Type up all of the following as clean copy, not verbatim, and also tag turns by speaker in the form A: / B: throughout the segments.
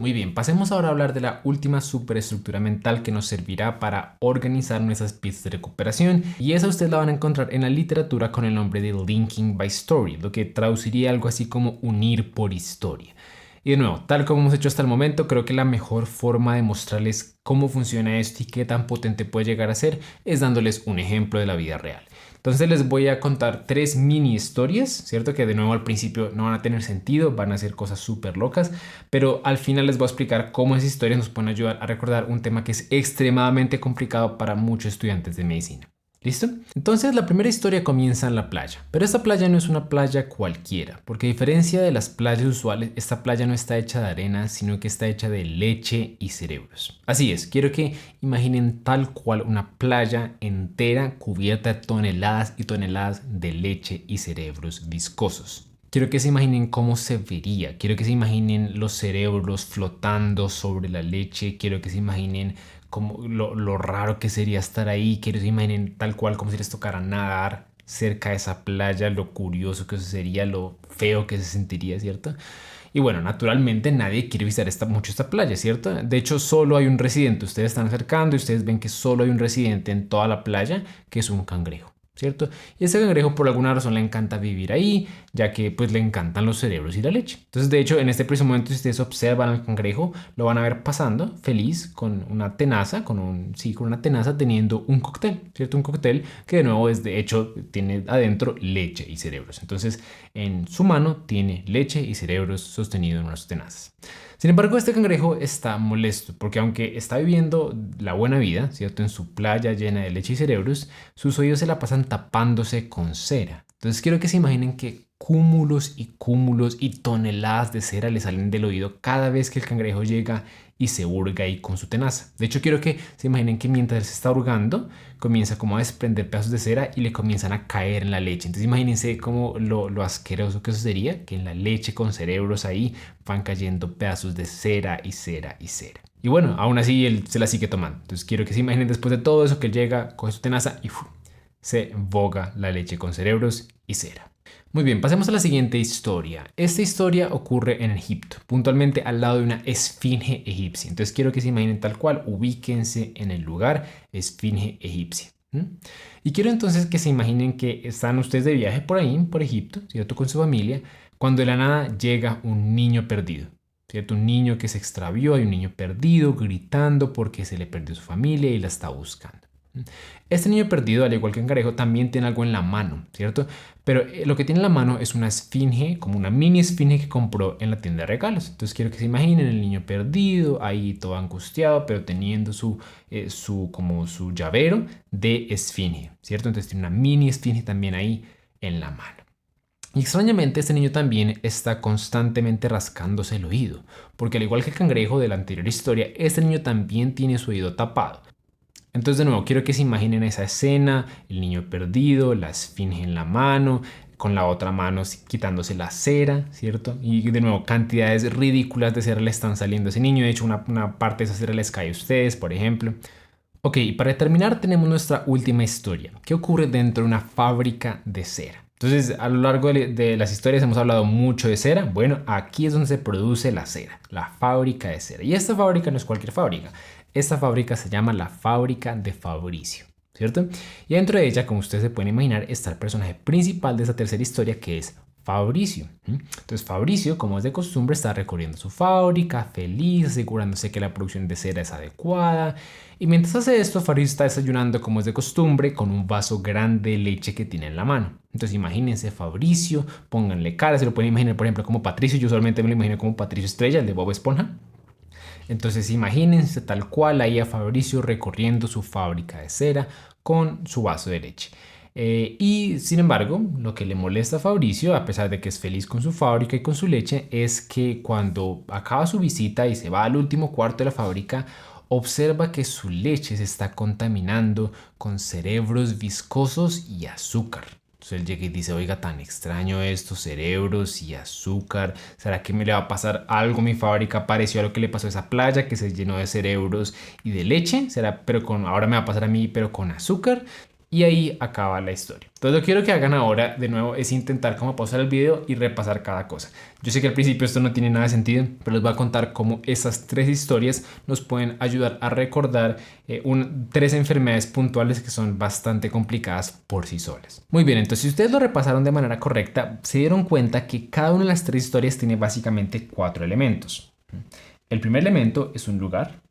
A: muy bien, pasemos ahora a hablar de la última superestructura mental que nos servirá para organizar nuestras pistas de recuperación, y esa ustedes la van a encontrar en la literatura con el nombre de linking by story, lo que traduciría algo así como unir por historia. Y de nuevo, tal como hemos hecho hasta el momento, creo que la mejor forma de mostrarles cómo funciona esto y qué tan potente puede llegar a ser es dándoles un ejemplo de la vida real. Entonces les voy a contar 3 mini historias, ¿cierto? Que de nuevo al principio no van a tener sentido, van a ser cosas súper locas, pero al final les voy a explicar cómo esas historias nos pueden ayudar a recordar un tema que es extremadamente complicado para muchos estudiantes de medicina. ¿Listo? Entonces la primera historia comienza en la playa, pero esta playa no es una playa cualquiera, porque a diferencia de las playas usuales, esta playa no está hecha de arena, sino que está hecha de leche y cerebros. Así es, quiero que imaginen tal cual una playa entera cubierta de toneladas y toneladas de leche y cerebros viscosos. Quiero que se imaginen cómo se vería, quiero que se imaginen los cerebros flotando sobre la leche, quiero que se imaginen como lo raro que sería estar ahí, quiero que se imaginen tal cual como si les tocara nadar cerca de esa playa, lo curioso que eso sería, lo feo que se sentiría, ¿cierto? Y bueno, naturalmente nadie quiere visitar mucho esta playa, ¿cierto? De hecho, solo hay un residente. Ustedes están acercando y ustedes ven que solo hay un residente en toda la playa, que es un cangrejo, ¿cierto? Y ese cangrejo por alguna razón le encanta vivir ahí, ya que pues le encantan los cerebros y la leche. Entonces, de hecho, en este preciso momento, si ustedes observan al cangrejo, lo van a ver pasando feliz con una tenaza, con una tenaza teniendo un cóctel, ¿cierto? Un cóctel que de nuevo es, de hecho, tiene adentro leche y cerebros. Entonces, en su mano tiene leche y cerebros sostenidos en unas tenazas. Sin embargo, este cangrejo está molesto porque aunque está viviendo la buena vida, ¿cierto? En su playa llena de leche y cerebros, sus oídos se la pasan tapándose con cera. Entonces quiero que se imaginen que cúmulos y toneladas de cera le salen del oído cada vez que el cangrejo llega y se hurga ahí con su tenaza. De hecho, quiero que se imaginen que mientras se está hurgando, comienza como a desprender pedazos de cera y le comienzan a caer en la leche. Entonces imagínense como lo asqueroso que eso sería, que en la leche con cerebros ahí van cayendo pedazos de cera y cera y cera. Y bueno, aún así él se la sigue tomando. Entonces quiero que se imaginen después de todo eso que él llega, coge su tenaza y se boga la leche con cerebros y cera. Muy bien, pasemos a la siguiente historia. Esta historia ocurre en Egipto, puntualmente al lado de una esfinge egipcia. Entonces quiero que se imaginen tal cual, ubíquense en el lugar, esfinge egipcia. Y quiero entonces que se imaginen que están ustedes de viaje por ahí, por Egipto, ¿cierto? Con su familia, cuando de la nada llega un niño perdido, ¿cierto? Un niño que se extravió, hay un niño perdido gritando porque se le perdió su familia y la está buscando. Este niño perdido, al igual que un cangrejo, también tiene algo en la mano, ¿cierto? Pero lo que tiene en la mano es una esfinge, como una mini esfinge que compró en la tienda de regalos. Entonces quiero que se imaginen el niño perdido, ahí todo angustiado, pero teniendo como su llavero de esfinge, ¿cierto? Entonces tiene una mini esfinge también ahí en la mano. Y extrañamente este niño también está constantemente rascándose el oído, porque al igual que el cangrejo de la anterior historia, este niño también tiene su oído tapado. Entonces de nuevo quiero que se imaginen esa escena, el niño perdido, la esfinge en la mano, con la otra mano quitándose la cera, ¿cierto? Y de nuevo cantidades ridículas de cera le están saliendo a ese niño, de hecho una parte de esa cera les cae a ustedes, por ejemplo. Ok, para terminar tenemos nuestra última historia, que ocurre dentro de una fábrica de cera. Entonces, a lo largo de las historias hemos hablado mucho de cera. Bueno, aquí es donde se produce la cera, la fábrica de cera. Y esta fábrica no es cualquier fábrica. Esta fábrica se llama la fábrica de Fabricio, ¿cierto? Y dentro de ella, como ustedes se pueden imaginar, está el personaje principal de esta tercera historia, que es Fabricio. Entonces Fabricio, como es de costumbre, está recorriendo su fábrica, feliz, asegurándose que la producción de cera es adecuada. Y mientras hace esto, Fabricio está desayunando, como es de costumbre, con un vaso grande de leche que tiene en la mano. Entonces imagínense Fabricio, pónganle cara, se lo pueden imaginar, por ejemplo, como Patricio. Yo usualmente me lo imagino como Patricio Estrella, el de Bob Esponja. Entonces imagínense tal cual ahí a Fabricio recorriendo su fábrica de cera con su vaso de leche. Y sin embargo, lo que le molesta a Fabricio, a pesar de que es feliz con su fábrica y con su leche, es que cuando acaba su visita y se va al último cuarto de la fábrica, observa que su leche se está contaminando con cerebros viscosos y azúcar. Entonces él llega y dice, oiga, tan extraño estos cerebros y azúcar. ¿Será que me le va a pasar algo a mi fábrica parecido a lo que le pasó a esa playa que se llenó de cerebros y de leche? ¿Será, pero ahora me va a pasar a mí, pero con azúcar? Y ahí acaba la historia. Entonces lo que quiero que hagan ahora de nuevo es intentar como pausar el video y repasar cada cosa. Yo sé que al principio esto no tiene nada de sentido, pero les voy a contar cómo esas 3 historias nos pueden ayudar a recordar 3 enfermedades puntuales que son bastante complicadas por sí solas. Muy bien, entonces si ustedes lo repasaron de manera correcta, se dieron cuenta que cada una de las 3 historias tiene básicamente 4 elementos. El primer elemento es un lugar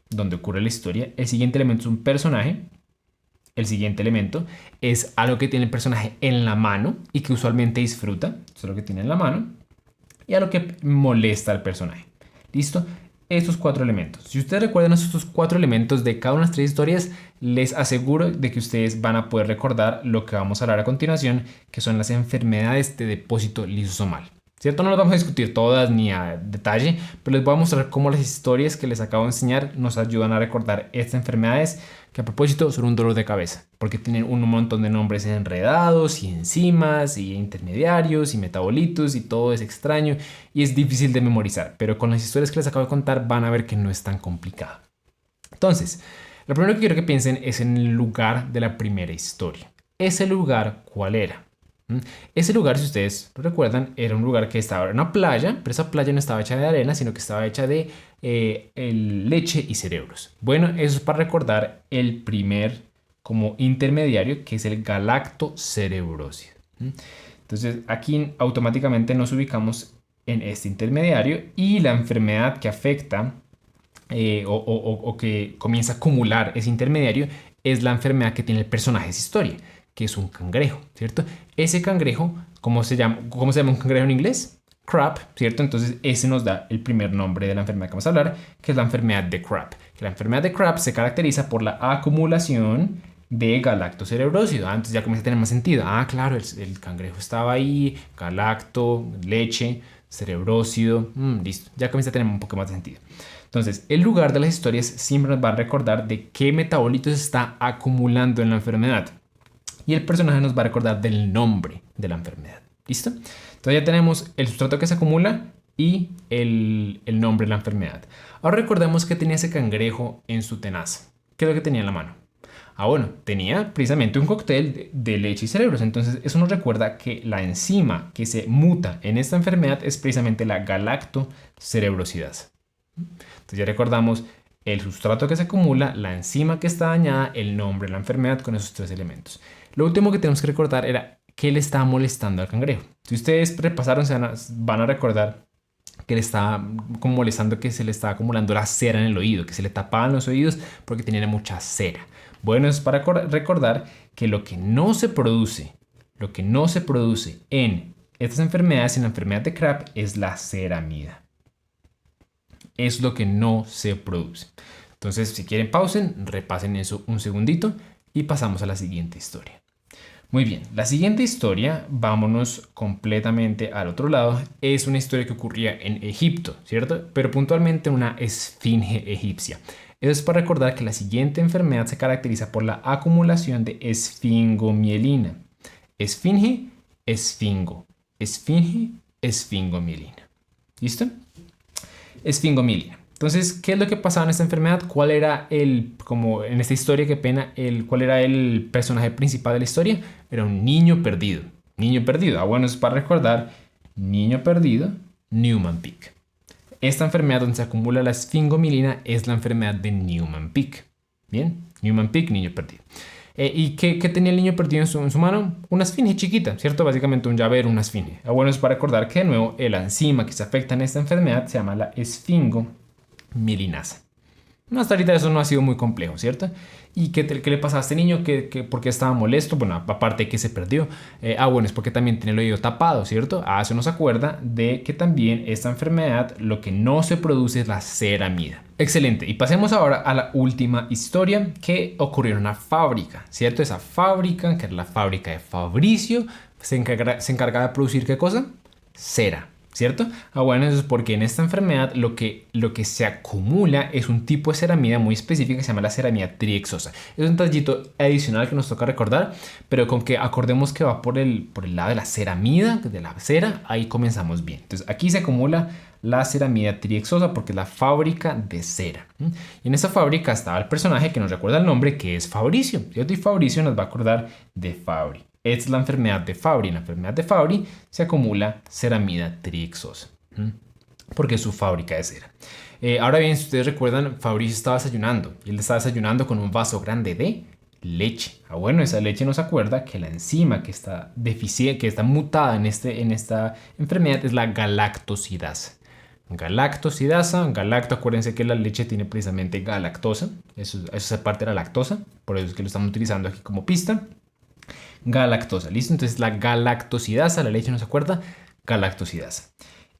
A: donde ocurre la historia. El siguiente elemento es un personaje. El siguiente elemento es algo que tiene el personaje en la mano y que usualmente disfruta. Eso es lo que tiene en la mano. Y algo que molesta al personaje. ¿Listo? Estos 4 elementos. Si ustedes recuerdan estos 4 elementos de cada una de las 3 historias, les aseguro de que ustedes van a poder recordar lo que vamos a hablar a continuación, que son las enfermedades de depósito lisosomal. ¿Cierto? No las vamos a discutir todas ni a detalle, pero les voy a mostrar cómo las historias que les acabo de enseñar nos ayudan a recordar estas enfermedades, que a propósito son un dolor de cabeza, porque tienen un montón de nombres enredados y enzimas y intermediarios y metabolitos y todo es extraño y es difícil de memorizar, pero con las historias que les acabo de contar van a ver que no es tan complicado. Entonces, lo primero que quiero que piensen es en el lugar de la primera historia. ¿Ese lugar cuál era? Ese lugar, si ustedes lo recuerdan, era un lugar que estaba en una playa, pero esa playa no estaba hecha de arena, sino que estaba hecha de leche y cerebros. Bueno, eso es para recordar el primer como intermediario, que es el galactocerebrósido. Entonces aquí automáticamente nos ubicamos en este intermediario y la enfermedad que afecta o que comienza a acumular ese intermediario es la enfermedad que tiene el personaje de esa historia, que es un cangrejo, ¿cierto? Ese cangrejo, ¿cómo se llama un cangrejo en inglés? Crab, ¿cierto? Entonces ese nos da el primer nombre de la enfermedad que vamos a hablar, que es la enfermedad de Crab. Que la enfermedad de Crab se caracteriza por la acumulación de galactocerebrósido. Entonces ya comienza a tener más sentido. Claro, el cangrejo estaba ahí, galacto, leche, cerebrósido, listo. Ya comienza a tener un poco más de sentido. Entonces, el lugar de las historias siempre nos va a recordar de qué metabolitos está acumulando en la enfermedad. Y el personaje nos va a recordar del nombre de la enfermedad. ¿Listo? Entonces ya tenemos el sustrato que se acumula y el nombre de la enfermedad. Ahora recordemos que tenía ese cangrejo en su tenaza. ¿Qué es lo que tenía en la mano? Bueno, tenía precisamente un cóctel de leche y cerebros. Entonces eso nos recuerda que la enzima que se muta en esta enfermedad es precisamente la galactocerebrosidasa. Entonces ya recordamos el sustrato que se acumula, la enzima que está dañada, el nombre de la enfermedad con esos 3 elementos. Lo último que tenemos que recordar era qué le estaba molestando al cangrejo. Si ustedes repasaron, van a recordar que le estaba como molestando que se le estaba acumulando la cera en el oído, que se le tapaban los oídos porque tenía mucha cera. Bueno, es para recordar que lo que no se produce en estas enfermedades, en la enfermedad de Crab, es la ceramida. Es lo que no se produce. Entonces, si quieren, pausen, repasen eso un segundito y pasamos a la siguiente historia. Muy bien, la siguiente historia, vámonos completamente al otro lado, es una historia que ocurría en Egipto, ¿cierto? Pero puntualmente una esfinge egipcia. Eso es para recordar que la siguiente enfermedad se caracteriza por la acumulación de esfingomielina. Esfinge, esfingo. Esfinge, esfingomielina. ¿Listo? Esfingomielina. Entonces, ¿qué es lo que pasaba en esta enfermedad? ¿Cuál era como en esta historia, qué pena, cuál era el personaje principal de la historia? Era un niño perdido. Niño perdido. Bueno, es para recordar, niño perdido, Niemann-Pick. Esta enfermedad donde se acumula la esfingomielina es la enfermedad de Niemann-Pick. Bien, Niemann-Pick, niño perdido. ¿Y qué tenía el niño perdido en su mano? Una esfinge chiquita, ¿cierto? Básicamente un llavero, una esfinge. Bueno, es para recordar que de nuevo la enzima que se afecta en esta enfermedad se llama la esfingomilinasa. Hasta ahorita eso no ha sido muy complejo, ¿cierto? ¿Y qué le pasaba a este niño? ¿Por qué estaba molesto? Bueno, aparte de que se perdió. Bueno, es porque también tiene el oído tapado, ¿cierto? Eso nos acuerda de que también esta enfermedad lo que no se produce es la ceramida. Excelente. Y pasemos ahora a la última historia que ocurrió en una fábrica, ¿cierto? Esa fábrica, que era la fábrica de Fabricio, se encargaba de producir ¿qué cosa? Cera. ¿cierto? Bueno, eso es porque en esta enfermedad lo que se acumula es un tipo de ceramida muy específica que se llama la ceramida triexosa. Es un detallito adicional que nos toca recordar, pero con que acordemos que va por el lado de la ceramida, de la cera, ahí comenzamos bien. Entonces aquí se acumula la ceramida triexosa porque es la fábrica de cera. Y en esa fábrica estaba el personaje que nos recuerda el nombre, que es Fabricio, ¿cierto? Y Fabricio nos va a acordar de Fabry. Esta es la enfermedad de Fabry. En la enfermedad de Fabry se acumula ceramida triexosa porque es su fábrica de cera. Ahora bien, si ustedes recuerdan, Fabricio estaba desayunando y él estaba desayunando con un vaso grande de leche. Bueno, esa leche nos acuerda que la enzima que está deficiente, que está mutada en esta enfermedad es la galactosidasa. Galacto, acuérdense que la leche tiene precisamente galactosa, eso es parte de la lactosa, por eso es que lo estamos utilizando aquí como pista. Galactosa, ¿listo? Entonces la galactosidasa, la leche nos acuerda, galactosidasa.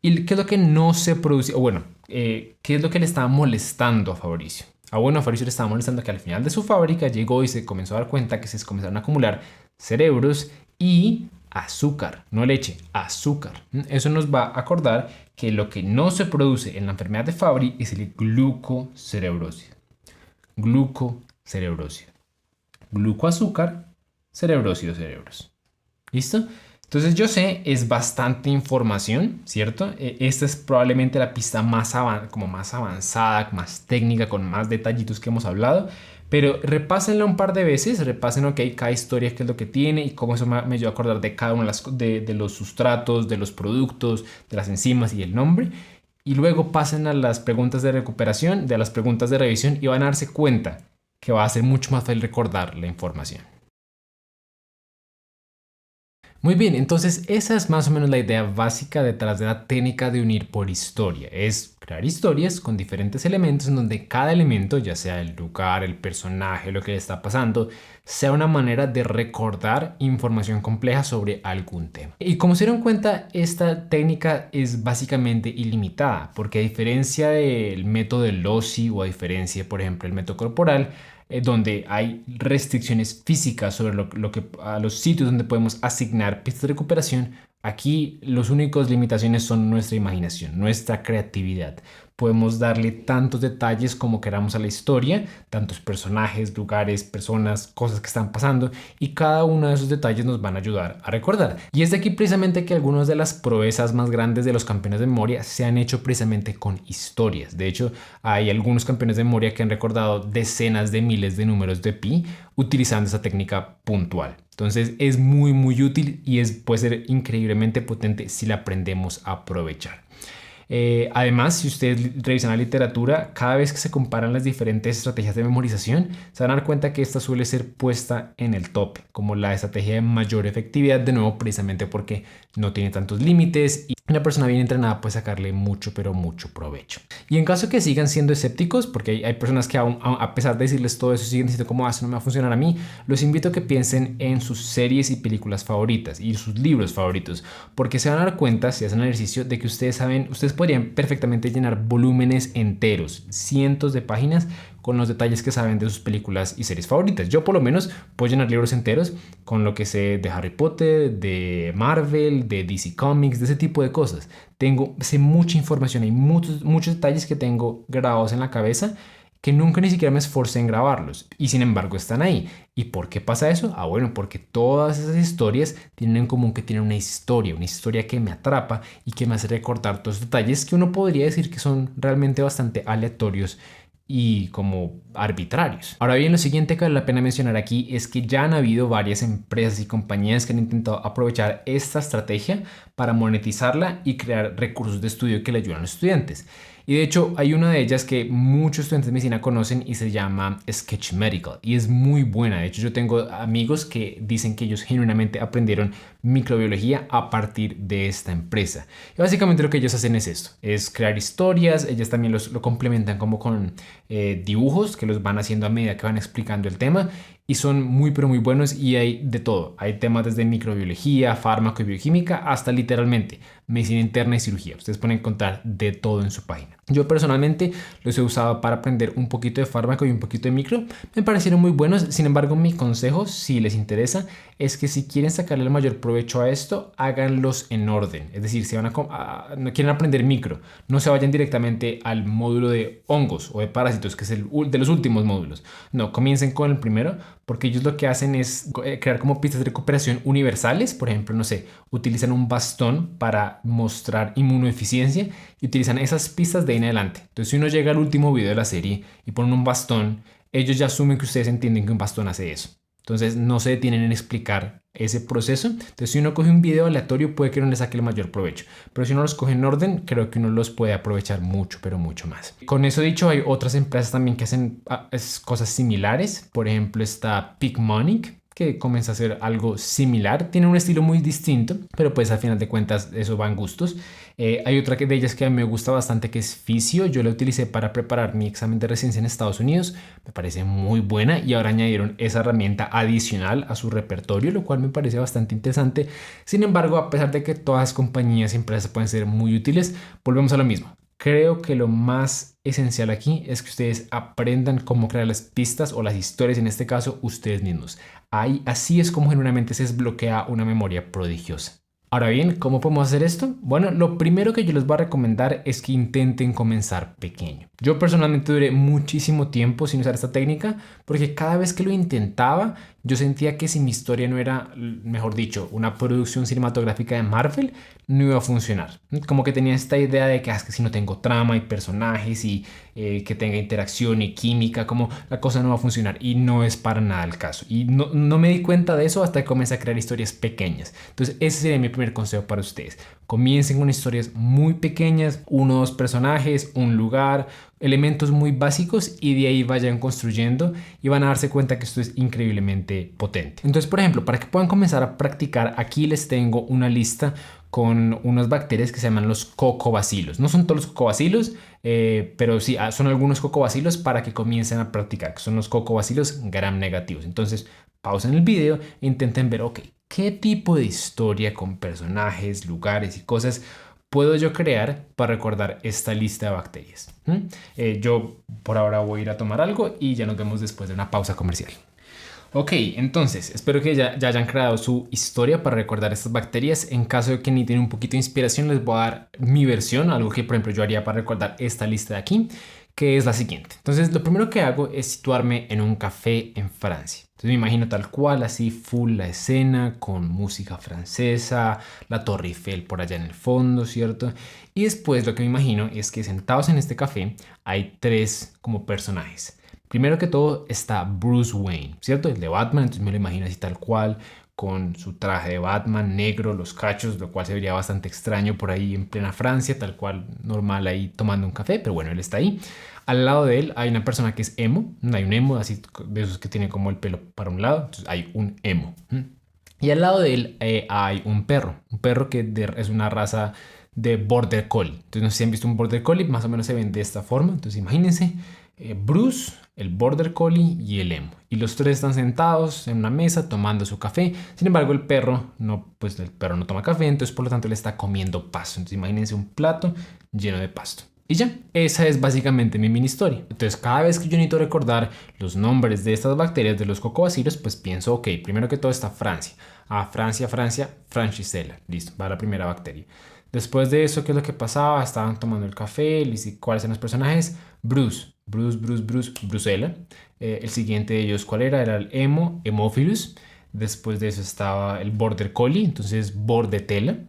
A: ¿Y qué es lo que no se produce? O bueno, ¿qué es lo que le estaba molestando a Fabricio? Bueno, a Fabricio le estaba molestando que al final de su fábrica llegó y se comenzó a dar cuenta que se comenzaron a acumular cerebros y azúcar, no leche, azúcar. Eso nos va a acordar que lo que no se produce en la enfermedad de Fabry es el glucocerebrosis. Glucocerebrosis. Glucoazúcar, cerebrócido, cerebros. ¿Listo? Entonces yo sé, es bastante información, ¿cierto? Esta es probablemente la pista más avanzada, más técnica, con más detallitos que hemos hablado. Pero repásenla un par de veces, repásen cada historia, qué es lo que tiene y cómo eso me ayuda a acordar de cada uno de los sustratos, de los productos, de las enzimas y el nombre. Y luego pasen a las preguntas de recuperación, de las preguntas de revisión y van a darse cuenta que va a ser mucho más fácil recordar la información. Muy bien, entonces esa es más o menos la idea básica detrás de la técnica de unir por historia. Es crear historias con diferentes elementos en donde cada elemento, ya sea el lugar, el personaje, lo que le está pasando, sea una manera de recordar información compleja sobre algún tema. Y como se dieron cuenta, esta técnica es básicamente ilimitada, porque a diferencia del método de Lossy o a diferencia, por ejemplo, del método corporal, donde hay restricciones físicas sobre a los sitios donde podemos asignar pistas de recuperación, aquí los únicos limitaciones son nuestra imaginación, nuestra creatividad. Podemos darle tantos detalles como queramos a la historia, tantos personajes, lugares, personas, cosas que están pasando, y cada uno de esos detalles nos van a ayudar a recordar. Y es de aquí precisamente que algunas de las proezas más grandes de los campeones de memoria se han hecho precisamente con historias. De hecho, hay algunos campeones de memoria que han recordado decenas de miles de números de pi utilizando esa técnica puntual. Entonces es muy útil y puede ser increíblemente potente si la aprendemos a aprovechar. Además, si ustedes revisan la literatura, cada vez que se comparan las diferentes estrategias de memorización, se van a dar cuenta que esta suele ser puesta en el top como la estrategia de mayor efectividad, de nuevo precisamente porque no tiene tantos límites y una persona bien entrenada puede sacarle mucho, pero mucho provecho. Y en caso que sigan siendo escépticos, porque hay personas que aún, a pesar de decirles todo eso, siguen diciendo cómo eso no me va a funcionar a mí, los invito a que piensen en sus series y películas favoritas y sus libros favoritos, porque se van a dar cuenta, si hacen el ejercicio, de que ustedes podrían perfectamente llenar volúmenes enteros, cientos de páginas, con los detalles que saben de sus películas y series favoritas. Yo por lo menos puedo llenar libros enteros con lo que sé de Harry Potter, de Marvel, de DC Comics, de ese tipo de cosas. Sé mucha información, hay muchos detalles que tengo grabados en la cabeza que nunca ni siquiera me esforcé en grabarlos y sin embargo están ahí. ¿Y por qué pasa eso? Bueno, porque todas esas historias tienen en común que tienen una historia que me atrapa y que me hace recordar todos los detalles que uno podría decir que son realmente bastante aleatorios y como arbitrarios. Ahora bien, lo siguiente que vale la pena mencionar aquí es que ya han habido varias empresas y compañías que han intentado aprovechar esta estrategia para monetizarla y crear recursos de estudio que le ayudan a los estudiantes. Y de hecho hay una de ellas que muchos estudiantes de medicina conocen y se llama Sketch Medical y es muy buena. De hecho yo tengo amigos que dicen que ellos genuinamente aprendieron microbiología a partir de esta empresa. Y básicamente lo que ellos hacen es esto, es crear historias. Ellas también lo complementan como con dibujos que los van haciendo a medida que van explicando el tema y son muy buenos y hay de todo. Hay temas desde microbiología, fármaco y bioquímica hasta literalmente medicina interna y cirugía. Ustedes pueden encontrar de todo en su página. Yo personalmente los he usado para aprender un poquito de fármaco y un poquito de micro. Me parecieron muy buenos. Sin embargo, mi consejo, si les interesa, es que si quieren sacarle el mayor provecho a esto, háganlos en orden. Es decir, si no quieren aprender micro, no se vayan directamente al módulo de hongos o de parásitos, que es el de los últimos módulos. No, comiencen con el primero, porque ellos lo que hacen es crear como pistas de recuperación universales. Por ejemplo, no sé, utilizan un bastón para mostrar inmunoeficiencia y utilizan esas pistas de ahí en adelante. Entonces, si uno llega al último video de la serie y ponen un bastón, ellos ya asumen que ustedes entienden que un bastón hace eso. Entonces, no se detienen en explicar ese proceso. Entonces, si uno coge un video aleatorio, puede que no le saque el mayor provecho. Pero si uno los coge en orden, creo que uno los puede aprovechar mucho, pero mucho más. Con eso dicho, hay otras empresas también que hacen cosas similares. Por ejemplo, está Picmonic, que comienza a hacer algo similar. Tiene un estilo muy distinto, pero pues al final de cuentas eso va en gustos. Hay otra de ellas que a mí me gusta bastante, que es Physio. Yo la utilicé para preparar mi examen de residencia en Estados Unidos. Me parece muy buena y ahora añadieron esa herramienta adicional a su repertorio, lo cual me parece bastante interesante. Sin embargo, a pesar de que todas las compañías y empresas pueden ser muy útiles, volvemos a lo mismo. Creo que lo más esencial aquí es que ustedes aprendan cómo crear las pistas o las historias, en este caso, ustedes mismos. Así es como genuinamente se desbloquea una memoria prodigiosa. Ahora bien, ¿cómo podemos hacer esto? Bueno, lo primero que yo les voy a recomendar es que intenten comenzar pequeño. Yo personalmente duré muchísimo tiempo sin usar esta técnica porque cada vez que lo intentaba, yo sentía que si mi historia no era, mejor dicho, una producción cinematográfica de Marvel, no iba a funcionar. Como que tenía esta idea de que, es que si no tengo trama y personajes y que tenga interacción y química, como la cosa no va a funcionar, y no es para nada el caso. Y no me di cuenta de eso hasta que comencé a crear historias pequeñas. Entonces ese sería mi primer consejo para ustedes. Comiencen con historias muy pequeñas, 1 o 2 personajes, un lugar, elementos muy básicos, y de ahí vayan construyendo y van a darse cuenta que esto es increíblemente potente. Entonces, por ejemplo, para que puedan comenzar a practicar, aquí les tengo una lista con unas bacterias que se llaman los cocobacilos. No son todos los cocobacilos, pero sí son algunos cocobacilos para que comiencen a practicar, que son los cocobacilos gram negativos. Entonces, pausen el video e intenten ver, ok, ¿qué tipo de historia con personajes, lugares y cosas puedo yo crear para recordar esta lista de bacterias? Yo por ahora voy a ir a tomar algo y ya nos vemos después de una pausa comercial. Ok, entonces espero que ya hayan creado su historia para recordar estas bacterias. En caso de que necesiten un poquito de inspiración, les voy a dar mi versión, algo que por ejemplo yo haría para recordar esta lista de aquí, que es la siguiente. Entonces lo primero que hago es situarme en un café en Francia. Entonces me imagino tal cual, así full la escena, con música francesa, la Torre Eiffel por allá en el fondo, ¿cierto? Y después lo que me imagino es que sentados en este café hay 3 como personajes. Primero que todo está Bruce Wayne, ¿cierto? El de Batman, entonces me lo imagino así tal cual, con su traje de Batman negro, los cachos, lo cual se vería bastante extraño por ahí en plena Francia, tal cual normal ahí tomando un café, pero bueno, él está ahí. Al lado de él hay una persona que es emo, hay un emo así de esos que tiene como el pelo para un lado, entonces hay un emo. Y al lado de él hay un perro que es una raza de Border Collie. Entonces no sé si han visto un Border Collie, más o menos se ven de esta forma, entonces imagínense. Bruce, el Border Collie y el emo. Y los 3 están sentados en una mesa tomando su café. Sin embargo, el perro no toma café, entonces por lo tanto le está comiendo pasto. Entonces imagínense un plato lleno de pasto. Y ya, esa es básicamente mi mini historia. Entonces cada vez que yo necesito recordar los nombres de estas bacterias de los cocobacilos, pues pienso, ok, primero que todo está Francia. Francia, Francisella. Listo, va la primera bacteria. Después de eso, ¿qué es lo que pasaba? Estaban tomando el café. ¿Cuáles eran los personajes? Brucella. El siguiente de ellos, ¿cuál era? Era el Hemophilus. Después de eso estaba el Border Collie, entonces Bordetella.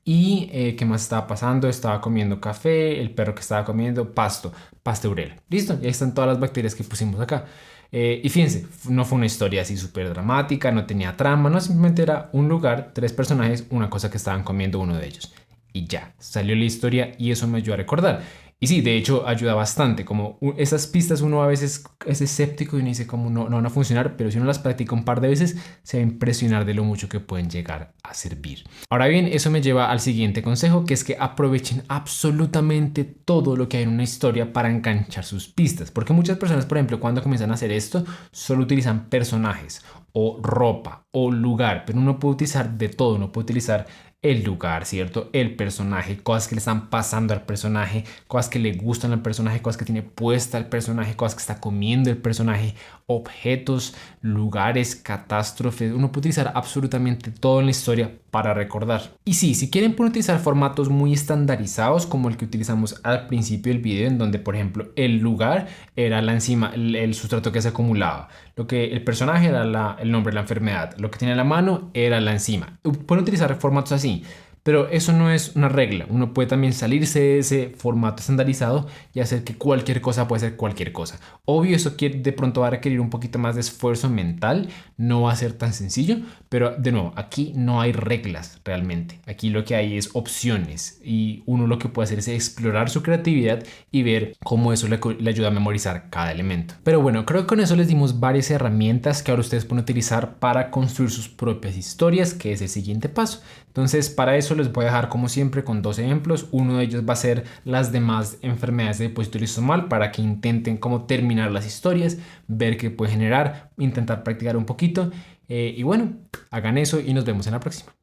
A: Y ¿qué más estaba pasando? Estaba comiendo café, el perro que estaba comiendo Pasteurella. Listo, y ahí están todas las bacterias que pusimos acá. Y fíjense, no fue una historia así súper dramática, no tenía trama, no, simplemente era un lugar, 3 personajes, una cosa que estaban comiendo uno de ellos. Y ya, salió la historia y eso me ayudó a recordar. Y sí, de hecho ayuda bastante, como esas pistas uno a veces es escéptico y uno dice como no van a funcionar, pero si uno las practica un par de veces se va a impresionar de lo mucho que pueden llegar a servir. Ahora bien, eso me lleva al siguiente consejo, que es que aprovechen absolutamente todo lo que hay en una historia para enganchar sus pistas, porque muchas personas, por ejemplo, cuando comienzan a hacer esto, solo utilizan personajes o ropa o lugar, pero uno puede utilizar de todo, uno puede utilizar el lugar, ¿cierto? El personaje, cosas que le están pasando al personaje, cosas que le gustan al personaje, cosas que tiene puesta el personaje, cosas que está comiendo el personaje, objetos, lugares, catástrofes. Uno puede utilizar absolutamente todo en la historia para recordar. Y sí, si quieren pueden utilizar formatos muy estandarizados como el que utilizamos al principio del video, en donde por ejemplo el lugar era la enzima, el sustrato que se acumulaba. Lo que el personaje era el nombre de la enfermedad. Lo que tiene en la mano era la enzima. Pueden utilizar formatos así. Pero eso no es una regla. Uno puede también salirse de ese formato estandarizado y hacer que cualquier cosa puede ser cualquier cosa. Obvio, eso de pronto va a requerir un poquito más de esfuerzo mental. No va a ser tan sencillo. Pero de nuevo, aquí no hay reglas realmente. Aquí lo que hay es opciones. Y uno lo que puede hacer es explorar su creatividad y ver cómo eso le ayuda a memorizar cada elemento. Pero bueno, creo que con eso les dimos varias herramientas que ahora ustedes pueden utilizar para construir sus propias historias, que es el siguiente paso. Entonces, para eso les voy a dejar como siempre con dos ejemplos. Uno de ellos va a ser las demás enfermedades de depósito lisosomal para que intenten cómo terminar las historias, ver qué puede generar, intentar practicar un poquito. Y bueno, hagan eso y nos vemos en la próxima.